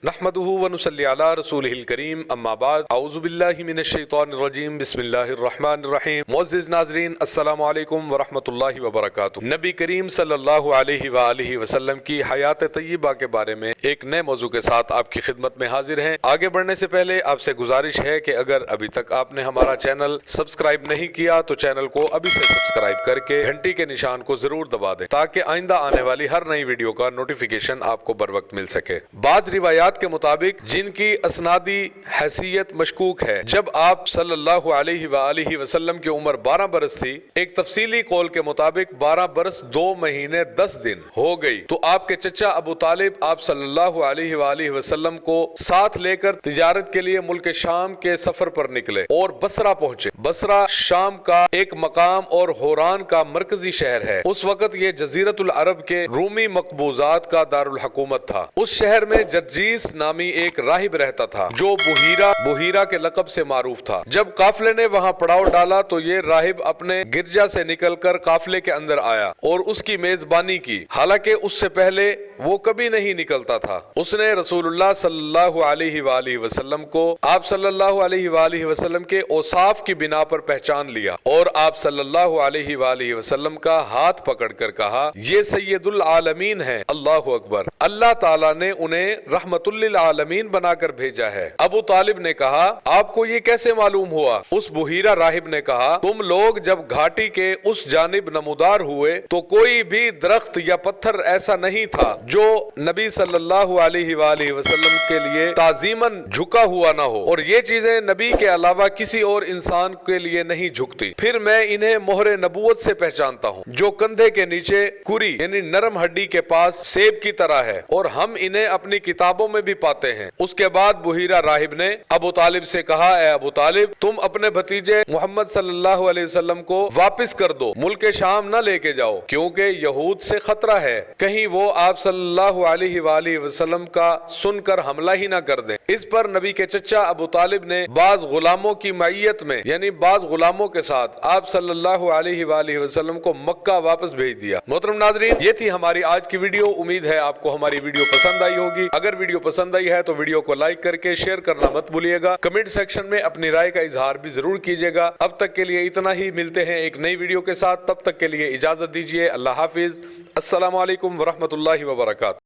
نحمدہ ونصلی علی رسولہ الکریم اما بعد اعوذ باللہ من الشیطان الرجیم بسم اللہ الرحمن الرحیم۔ معزز ناظرین السلام علیکم ورحمۃ اللہ وبرکاتہ۔ نبی کریم صلی اللہ علیہ وآلہ وسلم کی حیات طیبہ کے بارے میں ایک نئے موضوع کے ساتھ آپ کی خدمت میں حاضر ہیں۔ آگے بڑھنے سے پہلے آپ سے گزارش ہے کہ اگر ابھی تک آپ نے ہمارا چینل سبسکرائب نہیں کیا تو چینل کو ابھی سے سبسکرائب کر کے گھنٹی کے نشان کو ضرور دبا دیں تاکہ آئندہ آنے والی ہر نئی ویڈیو کا نوٹیفیکیشن آپ کو بر وقت مل سکے۔ بعض روایات کے مطابق جن کی اسنادی حیثیت مشکوک ہے، جب آپ صلی اللہ علیہ وآلہ وسلم کی عمر 12 برس تھی، ایک تفصیلی قول کے مطابق 12 برس 2 مہینے 10 دن ہو گئی، تو آپ کے چچا ابو طالب آپ صلی اللہ علیہ وآلہ وسلم کو ساتھ لے کر تجارت کے لیے ملک شام کے سفر پر نکلے اور بصرہ پہنچے۔ بصرہ شام کا ایک مقام اور حوران کا مرکزی شہر ہے۔ اس وقت یہ جزیرۃ العرب کے رومی مقبوضات کا دارالحکومت تھا۔ اس شہر میں جرجیس نامی ایک راہب رہتا تھا جو بحیرہ کے لقب سے معروف تھا۔ جب قافلے نے وہاں پڑاؤ ڈالا تو یہ راہب اپنے گرجا سے نکل کر قافلے کے اندر آیا اور اس کی میزبانی کی، حالانکہ اس سے پہلے وہ کبھی نہیں نکلتا تھا۔ اس نے رسول اللہ صلی اللہ علیہ وآلہ وسلم کو آپ صلی اللہ علیہ وآلہ وسلم کے اوصاف کی بنا پر پہچان لیا اور آپ صلی اللہ علیہ وآلہ وسلم کا ہاتھ پکڑ کر کہا، یہ سید العالمین ہیں، اللہ اکبر، اللہ تعالیٰ نے انہیں رحمت للعالمین بنا کر بھیجا ہے۔ ابو طالب نے کہا، آپ کو یہ کیسے معلوم ہوا؟ اس بحیرہ راہب نے کہا، تم لوگ جب گھاٹی کے اس جانب نمودار ہوئے تو کوئی بھی درخت یا پتھر ایسا نہیں تھا جو نبی صلی اللہ علیہ وآلہ وسلم کے لیے تعظیماً جھکا ہوا نہ ہو، اور یہ چیزیں نبی کے علاوہ کسی اور انسان کے لیے نہیں جھکتی۔ پھر میں انہیں مہر نبوت سے پہچانتا ہوں جو کندھے کے نیچے کری یعنی نرم ہڈی کے پاس سیب کی طرح ہے، اور ہم انہیں اپنی کتابوں میں بھی پاتے ہیں۔ اس کے بعد بحیرہ راہب نے ابو طالب سے کہا، اے ابو طالب، تم اپنے بھتیجے محمد صلی اللہ علیہ وسلم کو واپس کر دو، ملک شام نہ لے کے جاؤ، کیونکہ یہود سے خطرہ ہے، کہیں وہ آپ صلی اللہ علیہ وآلہ وسلم کا سن کر حملہ ہی نہ کر دیں۔ اس پر نبی کے چچا ابو طالب نے بعض غلاموں کی معیت میں یعنی بعض غلاموں کے ساتھ آپ صلی اللہ علیہ وآلہ وسلم کو مکہ واپس بھیج دیا۔ محترم ناظرین، یہ تھی ہماری آج کی ویڈیو۔ امید ہے آپ کو ہماری ویڈیو پسند آئی ہوگی۔ اگر ویڈیو پسند آئی ہے تو ویڈیو کو لائک کر کے شیئر کرنا مت بھولیے گا۔ کمنٹ سیکشن میں اپنی رائے کا اظہار بھی ضرور کیجیے گا۔ اب تک کے لیے اتنا ہی، ملتے ہیں ایک نئی ویڈیو کے ساتھ، تب تک کے لیے اجازت دیجیے۔ اللہ حافظ، السلام علیکم ورحمۃ اللہ وبرکاتہ۔